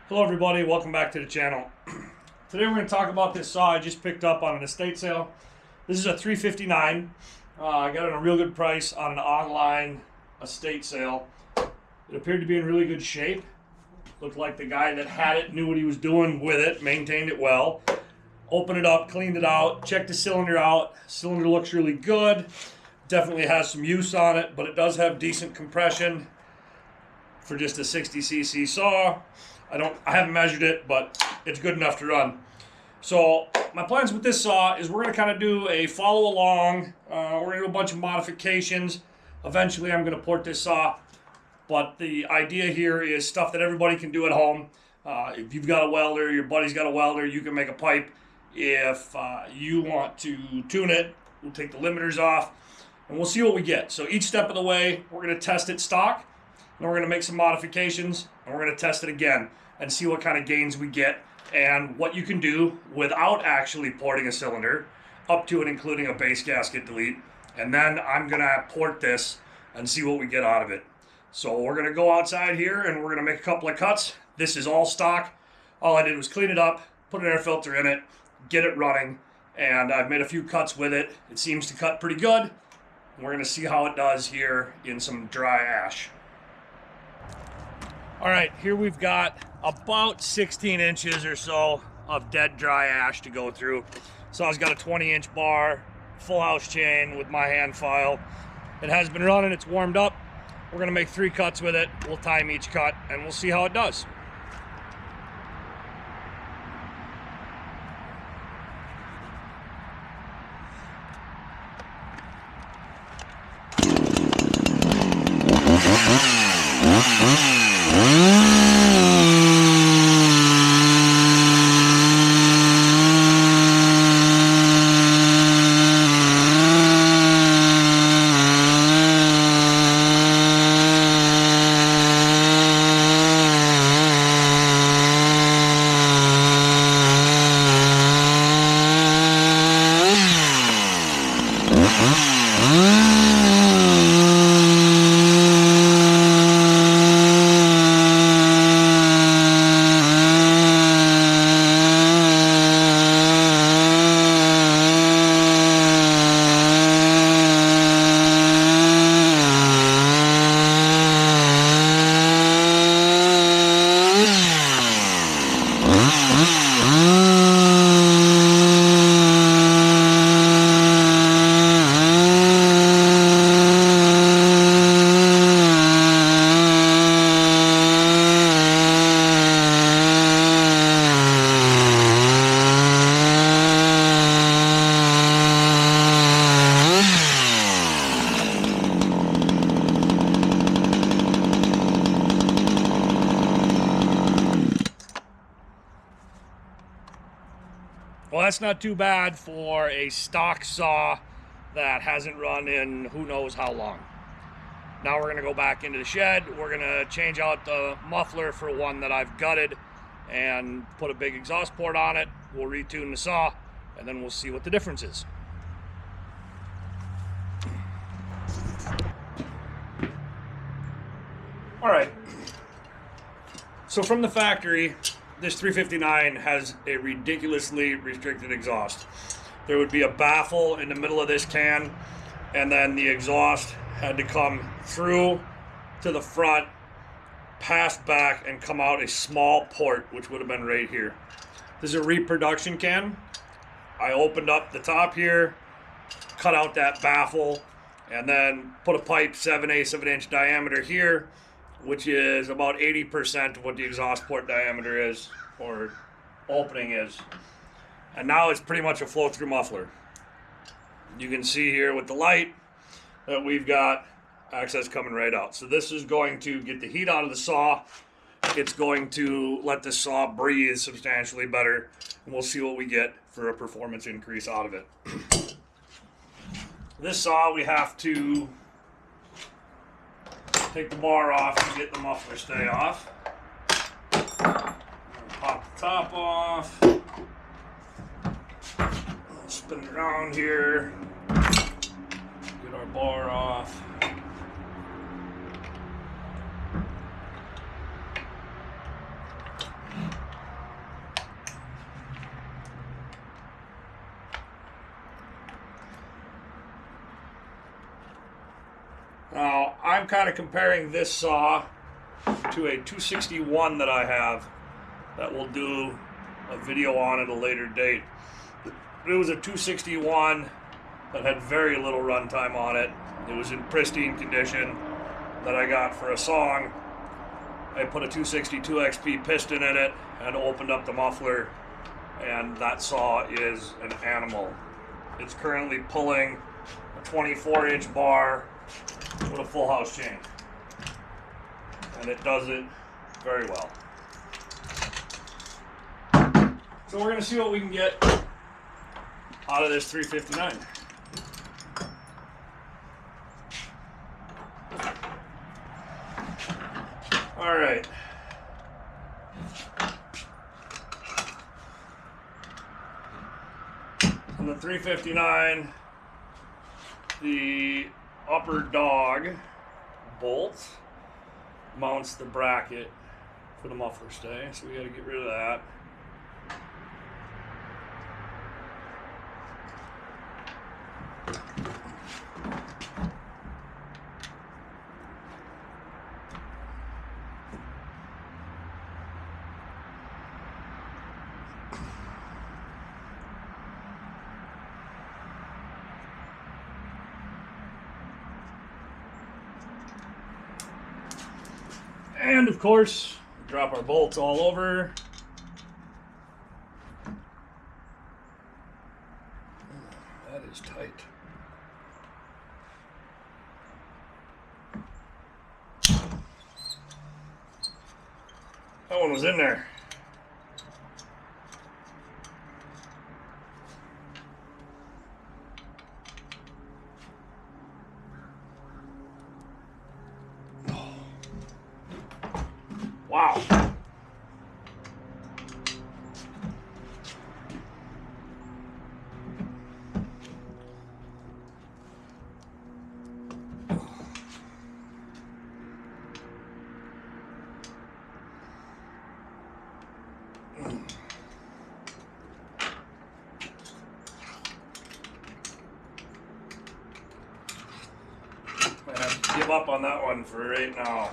Hello everybody, welcome back to the channel. Today we're going to talk about this saw I just picked up on an estate sale. This is a 359. I got it at a real good price on an online estate sale. It appeared to be in really good shape. Looked like the guy that had it knew what he was doing with it, maintained it well. Opened it up, cleaned it out, checked the cylinder out. Cylinder looks really good. Definitely has some use on it, but it does have decent compression for just a 60cc saw. I haven't measured it, but it's good enough to run. So my plans with this saw is we're going to kind of do a follow along. We're going to do a bunch of modifications. Eventually I'm going to port this saw, but the idea here is stuff that everybody can do at home. If you've got a welder, your buddy's got a welder, you can make a pipe. If you want to tune it, we'll take the limiters off and we'll see what we get. So each step of the way, we're going to test it stock. Then we're going to make some modifications, and we're going to test it again and see what kind of gains we get and what you can do without actually porting a cylinder, up to and including a base gasket delete. And then I'm going to port this and see what we get out of it. So we're going to go outside here, and we're going to make a couple of cuts. This is all stock. All I did was clean it up, put an air filter in it, get it running, and I've made a few cuts with it. It seems to cut pretty good. We're going to see how it does here in some dry ash. All right, here we've got about 16 inches or so of dead dry ash to go through. So I've got a 20-inch bar, full house chain with my hand file. It has been running, it's warmed up. We're gonna make 3 cuts with it. We'll time each cut and we'll see how it does. Well, that's not too bad for a stock saw that hasn't run in who knows how long. Now we're going to go back into the shed. We're going to change out the muffler for one that I've gutted and put a big exhaust port on it. We'll retune the saw and then we'll see what the difference is. All right. So from the factory, this 359 has a ridiculously restricted exhaust. There would be a baffle in the middle of this can, and then the exhaust had to come through to the front, pass back, and come out a small port, which would have been right here. This is a reproduction can. I opened up the top here, cut out that baffle, and then put a pipe 7/8 of an inch diameter here, which is about 80% of what the exhaust port diameter is, or opening is. And now it's pretty much a flow-through muffler. You can see here with the light that we've got access coming right out. So this is going to get the heat out of the saw. It's going to let the saw breathe substantially better, and we'll see what we get for a performance increase out of it. This saw, we have to take the bar off and get the muffler stay off. Pop the top off. Spin it around here. Get our bar off. Now, I'm kind of comparing this saw to a 261 that I have that we'll do a video on at a later date. It was a 261 that had very little runtime on it. It was in pristine condition that I got for a song. I put a 262 XP piston in it and opened up the muffler, and that saw is an animal. It's currently pulling a 24-inch bar with a full house chain, and it does it very well. So we're going to see what we can get out of this 359. All right. On the 359, the upper dog bolt mounts the bracket for the muffler stay, so we got to get rid of that. And of course, drop our bolts all over. That is tight. That one was in there. Wow. I have to give up on that one for right now.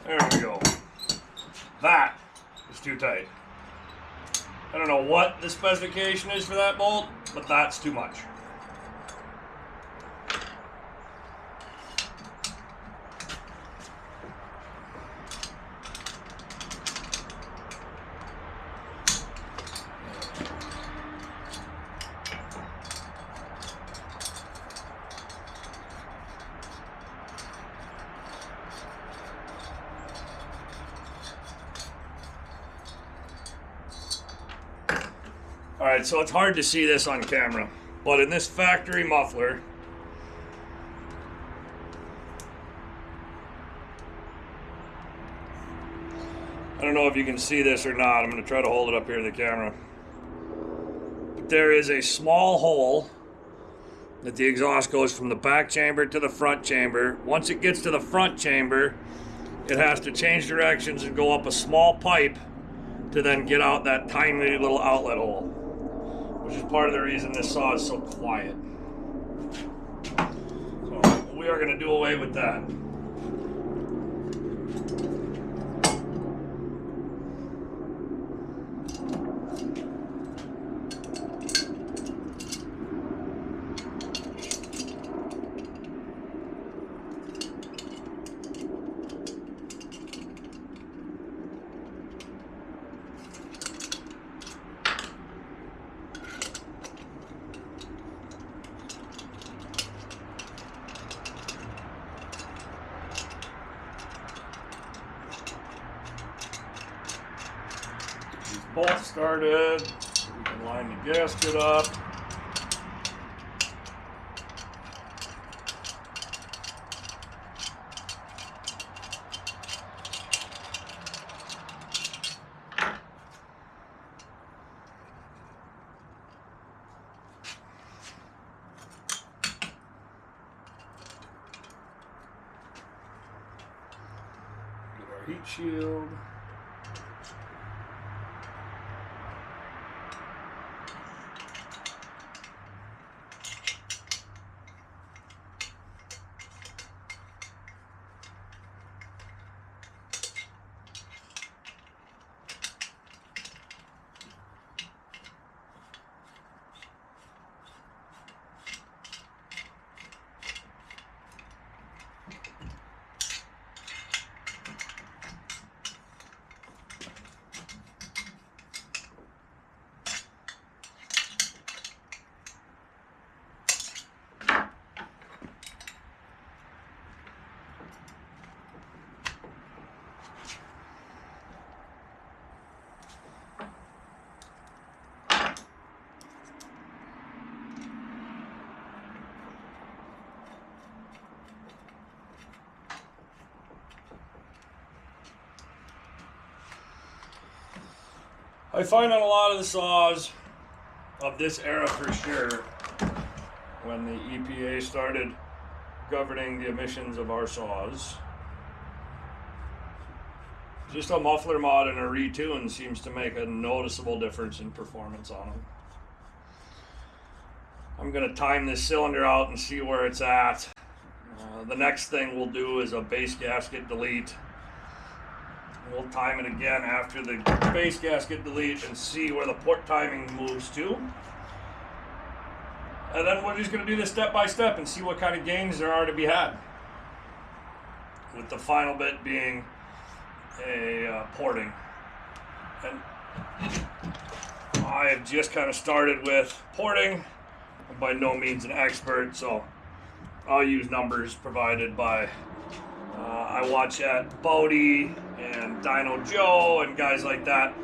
There we go. That is too tight. I don't know what the specification is for that bolt, but that's too much. Alright, so it's hard to see this on camera, but in this factory muffler, I don't know if you can see this or not. I'm going to try to hold it up here to the camera. But there is a small hole that the exhaust goes from the back chamber to the front chamber. Once it gets to the front chamber, it has to change directions and go up a small pipe to then get out that tiny little outlet hole, which is part of the reason this saw is so quiet. So we are going to do away with that. bolt started. We can line the gasket up. Get our heat shield. I find on a lot of the saws of this era for sure, when the EPA started governing the emissions of our saws, just a muffler mod and a retune seems to make a noticeable difference in performance on them. I'm going to time this cylinder out and see where it's at. The next thing we'll do is a base gasket delete. We'll time it again after the base gasket delete and see where the port timing moves to. And then we're just going to do this step by step and see what kind of gains there are to be had. With the final bit being a porting. And I have just kind of started with porting. I'm by no means an expert, so I'll use numbers provided by I watch at Bodie and Dino Joe and guys like that,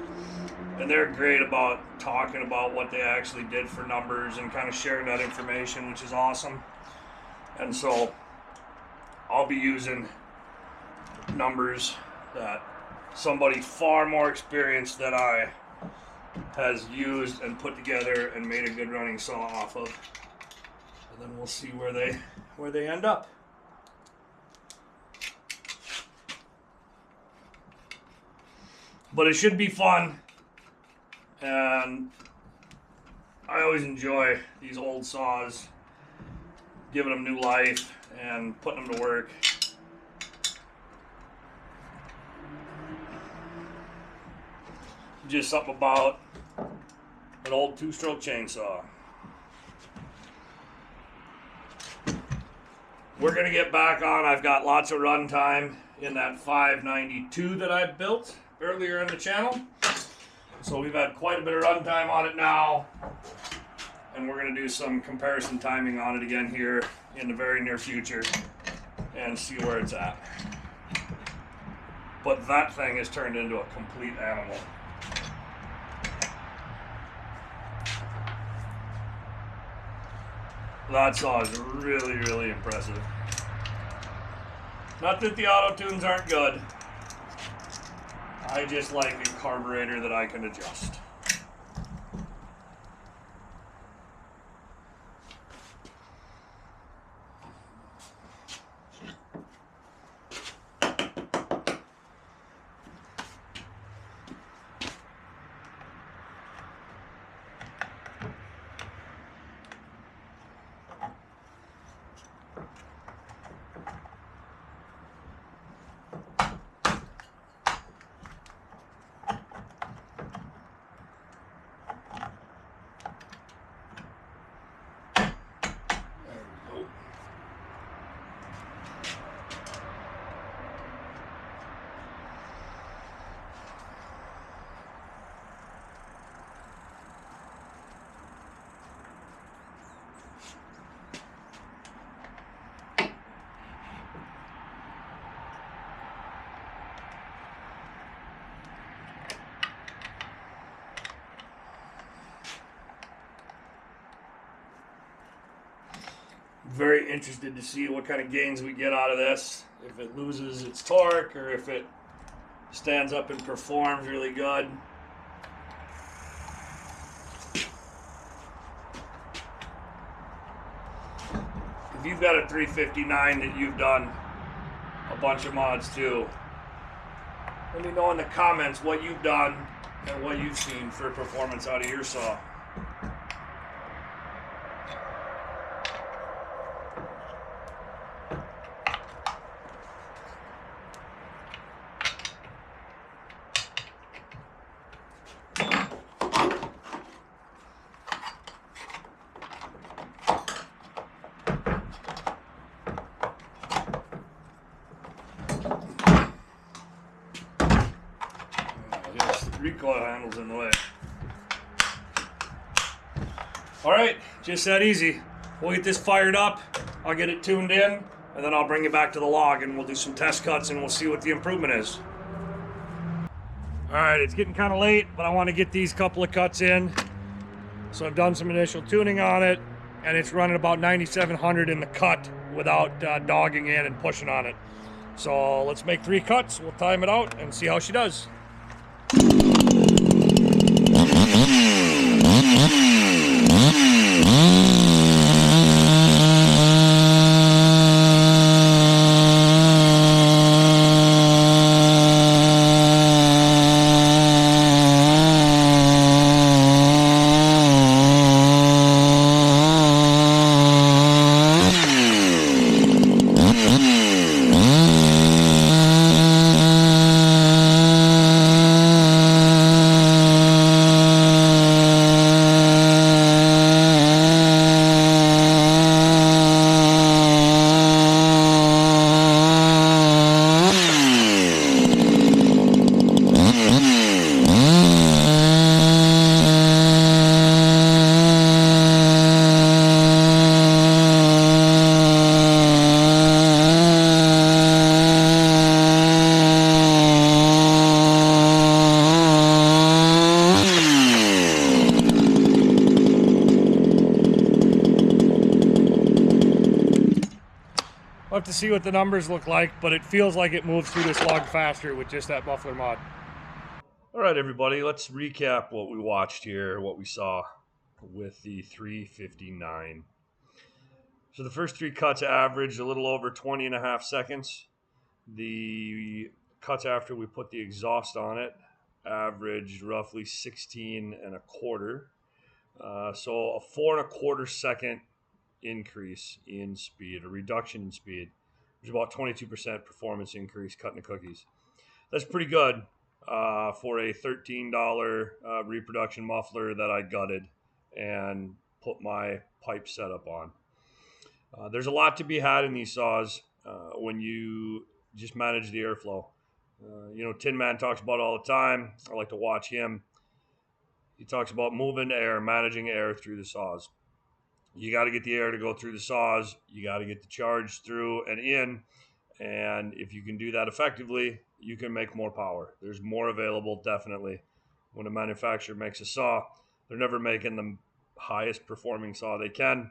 and they're great about talking about what they actually did for numbers and kind of sharing that information, which is awesome. And so I'll be using numbers that somebody far more experienced than I has used and put together and made a good running saw off of, and then we'll see where they end up. But it should be fun, and I always enjoy these old saws, giving them new life and putting them to work. Just something about an old two-stroke chainsaw. We're going to get back on. I've got lots of run time in that 592 that I built earlier in the channel. So we've had quite a bit of run time on it now. And we're going to do some comparison timing on it again here in the very near future and see where it's at. But that thing has turned into a complete animal. That saw is really, really impressive. Not that the auto tunes aren't good. I just like a carburetor that I can adjust. Very interested to see what kind of gains we get out of this. If it loses its torque or if it stands up and performs really good. If you've got a 359 that you've done a bunch of mods to, let me know in the comments what you've done and what you've seen for performance out of your saw. Recoil handles in the way. Alright, just that easy. We'll get this fired up, I'll get it tuned in, and then I'll bring it back to the log and we'll do some test cuts and we'll see what the improvement is. Alright, it's getting kind of late, but I want to get these couple of cuts in. So I've done some initial tuning on it, and it's running about 9,700 in the cut without dogging in and pushing on it. So let's make 3 cuts, we'll time it out and see how she does. We'll have to see what the numbers look like, but it feels like it moves through this log faster with just that muffler mod. All right, everybody, let's recap what we watched here, what we saw with the 359. So the first 3 cuts averaged a little over 20.5 seconds. The cuts after we put the exhaust on it averaged roughly 16.25. So a 4.25 second increase in speed, a reduction in speed, which is about 22% performance increase cutting the cookies. That's pretty good for a $13 reproduction muffler that I gutted and put my pipe setup on. There's a lot to be had in these saws when you just manage the airflow. You know, Tin Man talks about it all the time. I like to watch him. He talks about moving air, managing air through the saws. You got to get the air to go through the saws. You got to get the charge through and in. And if you can do that effectively, you can make more power. There's more available, definitely. When a manufacturer makes a saw, they're never making the highest performing saw they can.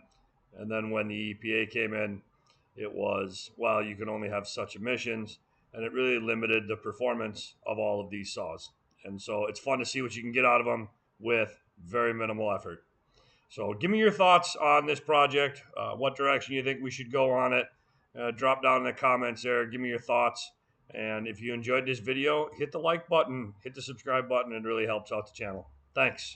And then when the EPA came in, it was, well, you can only have such emissions. And it really limited the performance of all of these saws. And so it's fun to see what you can get out of them with very minimal effort. So give me your thoughts on this project, what direction you think we should go on it. Drop down in the comments there, give me your thoughts. And if you enjoyed this video, hit the like button, hit the subscribe button. It really helps out the channel. Thanks.